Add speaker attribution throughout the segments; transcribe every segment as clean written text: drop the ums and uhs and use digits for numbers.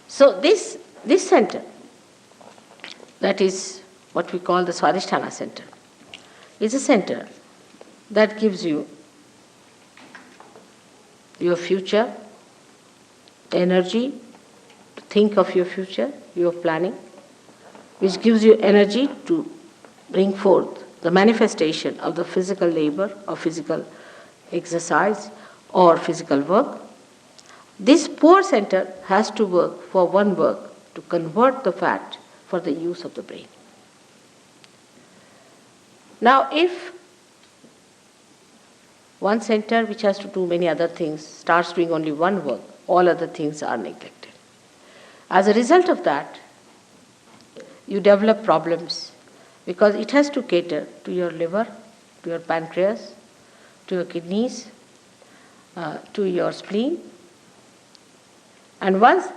Speaker 1: So this center, that is what we call the Swadhisthana center, is a center that gives you your future energy, to think of your future, your planning, which gives you energy to bring forth the manifestation of the physical labor or physical exercise or physical work. This poor center has to work for one work, to convert the fat for the use of the brain. Now, if one center which has to do many other things starts doing only one work, all other things are neglected. As a result of that, you develop problems because it has to cater to your liver, to your pancreas, to your kidneys, to your spleen. And once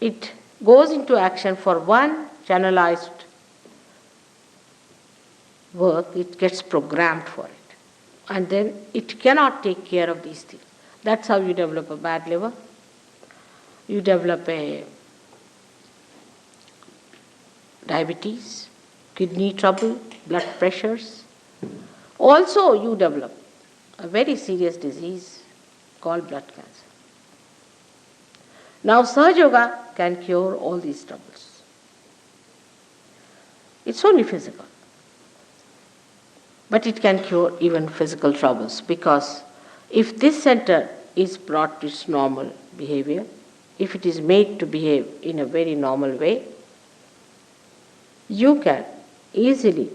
Speaker 1: it goes into action for one channelized work, it gets programmed for it. And then it cannot take care of these things. That's how you develop a bad liver. You develop a diabetes, kidney trouble, blood pressures. Also, you develop a very serious disease called blood cancer. Now, Sahaja Yoga can cure all these troubles. It's only physical. But it can cure even physical troubles, because if this center is brought to its normal behavior, if it is made to behave in a very normal way, you can easily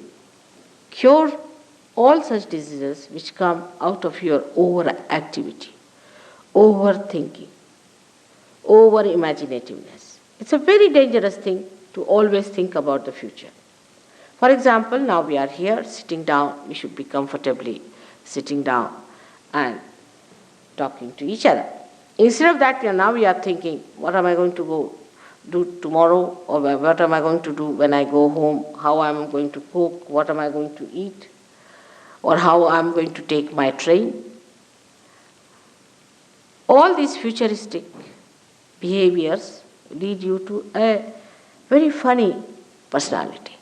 Speaker 1: cure all such diseases which come out of your overactivity, overthinking, over-imaginativeness. It's a very dangerous thing to always think about the future. For example, now we are here sitting down, we should be comfortably sitting down and talking to each other. Instead of that, now we are thinking, what am I going to go do tomorrow, or what am I going to do when I go home, how am I going to cook, what am I going to eat, or how I am going to take my train. All these futuristic behaviors lead you to a very funny personality.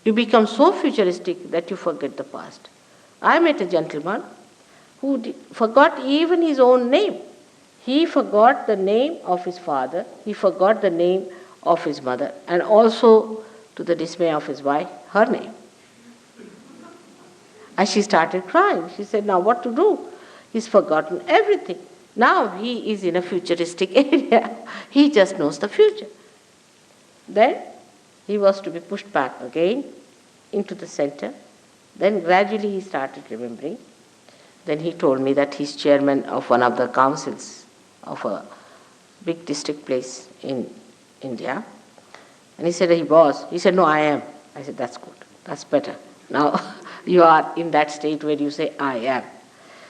Speaker 1: You become so futuristic that you forget the past. I met a gentleman who forgot even his own name. He forgot the name of his father, he forgot the name of his mother, and also, to the dismay of his wife, her name. And she started crying. She said, now what to do? He's forgotten everything. Now he is in a futuristic area. He just knows the future. Then he was to be pushed back again into the center. Then gradually he started remembering. Then he told me that he's chairman of one of the councils of a big district place in India. And he said he was. He said, no, I am. I said, that's good. That's better. Now you are in that state where you say, I am.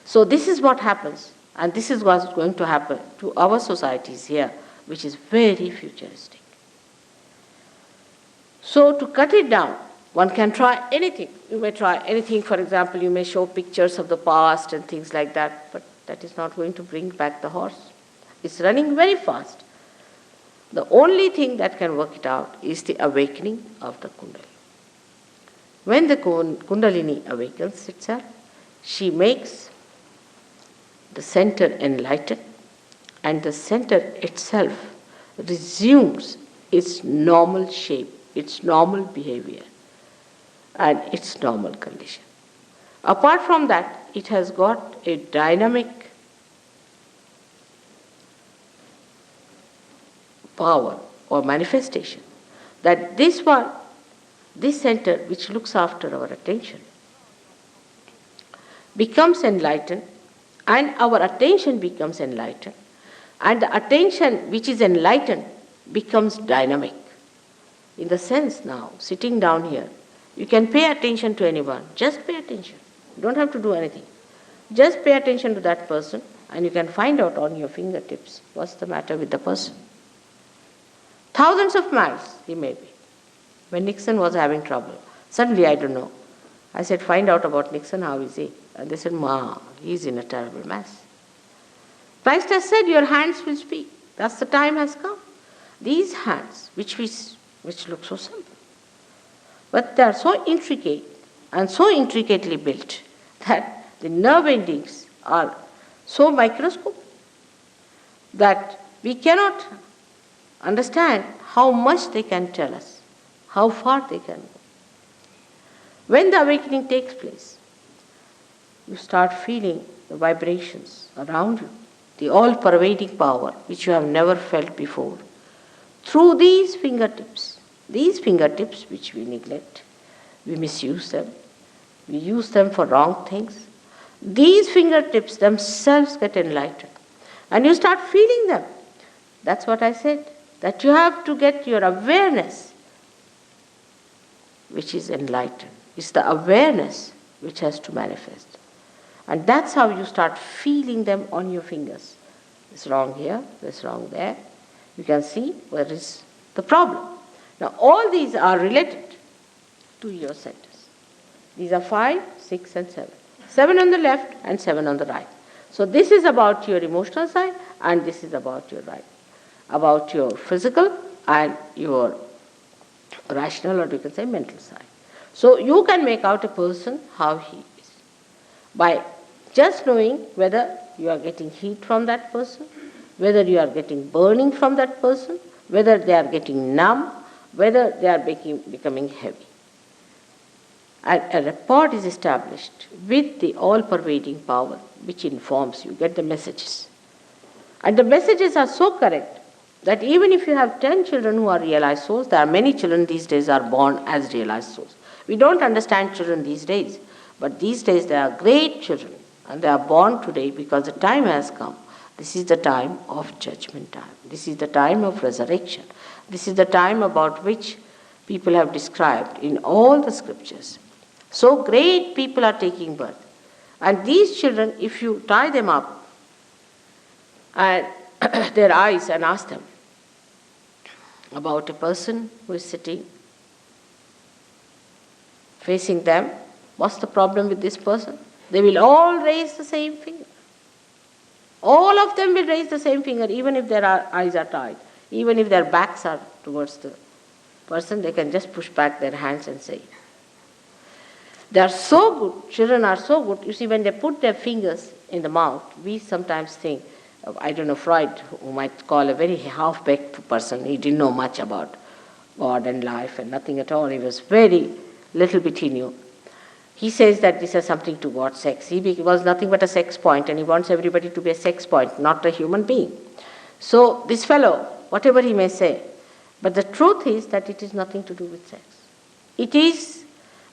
Speaker 1: So this is what happens. And this is what's going to happen to our societies here, which is very futuristic. So to cut it down, one can try anything. You may try anything. For example, you may show pictures of the past and things like that, but that is not going to bring back the horse. It's running very fast. The only thing that can work it out is the awakening of the Kundalini. When the Kundalini awakens itself, she makes the center enlighten, and the center itself resumes its normal shape, its normal behavior, and its normal condition. Apart from that, it has got a dynamic power or manifestation that this center which looks after our attention becomes enlightened, and our attention becomes enlightened, and the attention which is enlightened becomes dynamic. In the sense now, sitting down here, you can pay attention to anyone. Just pay attention. You don't have to do anything. Just pay attention to that person, and you can find out on your fingertips what's the matter with the person. Thousands of miles he may be. When Nixon was having trouble, suddenly, I don't know, I said, find out about Nixon, how is he? And they said, Ma, he's in a terrible mess. Christ has said, your hands will speak. That's the time has come. These hands, which look so simple, but they are so intricate and so intricately built that the nerve endings are so microscopic that we cannot understand how much they can tell us, how far they can go. When the awakening takes place, you start feeling the vibrations around you, the all-pervading power which you have never felt before. Through these fingertips which we neglect, we misuse them, we use them for wrong things. These fingertips themselves get enlightened. And you start feeling them. That's what I said, that you have to get your awareness, which is enlightened. It's the awareness which has to manifest. And that's how you start feeling them on your fingers. It's wrong here, it's wrong there. You can see where is the problem. Now all these are related to your centers. These are 5, 6 and 7. 7 on the left and 7 on the right. So this is about your emotional side and this is about your right. About your physical and your rational, or you can say mental side. So you can make out a person how he is by just knowing whether you are getting heat from that person, whether you are getting burning from that person, whether they are getting numb, whether they are becoming heavy. And a rapport is established with the all-pervading power which informs you, get the messages. And the messages are so correct that even if you have 10 children who are realized souls, there are many children these days are born as realized souls. We don't understand children these days, but these days they are great children and they are born today because the time has come. This is the time of judgment time. This is the time of resurrection. This is the time about which people have described in all the scriptures. So great people are taking birth. And these children, if you tie them up and their eyes and ask them about a person who is sitting facing them, what's the problem with this person? They will all raise the same finger. All of them will raise the same finger, even if their eyes are tied. Even if their backs are towards the person, they can just push back their hands and say. They are so good, children are so good. You see, when they put their fingers in the mouth, we sometimes think, I don't know, Freud, who might call a very half-baked person, he didn't know much about God and life and nothing at all. He was very little bit he knew. He says that this has something to God, sex. He was nothing but a sex point, and he wants everybody to be a sex point, not a human being. So this fellow, whatever he may say, but the truth is that it is nothing to do with sex. It is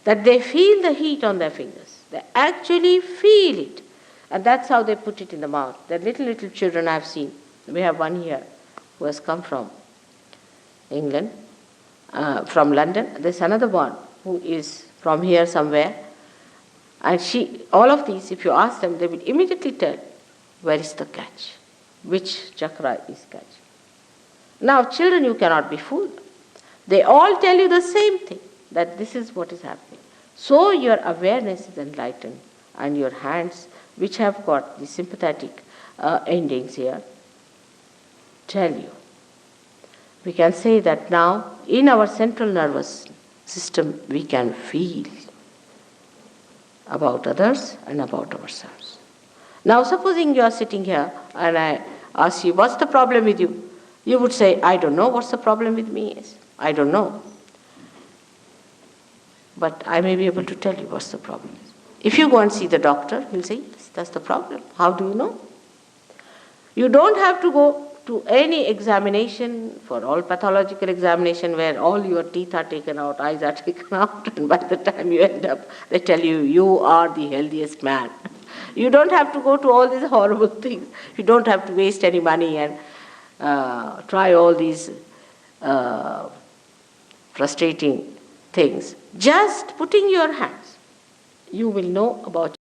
Speaker 1: that they feel the heat on their fingers. They actually feel it. And that's how they put it in the mouth. The little children I've seen. We have one here who has come from England, from London. There's another one who is from here somewhere. And all of these, if you ask them, they will immediately tell where is the catch, which chakra is catch. Now, children, you cannot be fooled. They all tell you the same thing, that this is what is happening. So your awareness is enlightened, and your hands, which have got the sympathetic endings here, tell you. We can say that now, in our central nervous system, we can feel about others and about ourselves. Now, supposing you are sitting here and I ask you, what's the problem with you? You would say, I don't know what's the problem with me is. I don't know. But I may be able to tell you what's the problem is. If you go and see the doctor, he'll say, yes, that's the problem. How do you know? You don't have to go to any examination, for all pathological examination where all your teeth are taken out, eyes are taken out, and by the time you end up, they tell you, you are the healthiest man. You don't have to go to all these horrible things. You don't have to waste any money and try all these frustrating things. Just putting your hands, you will know about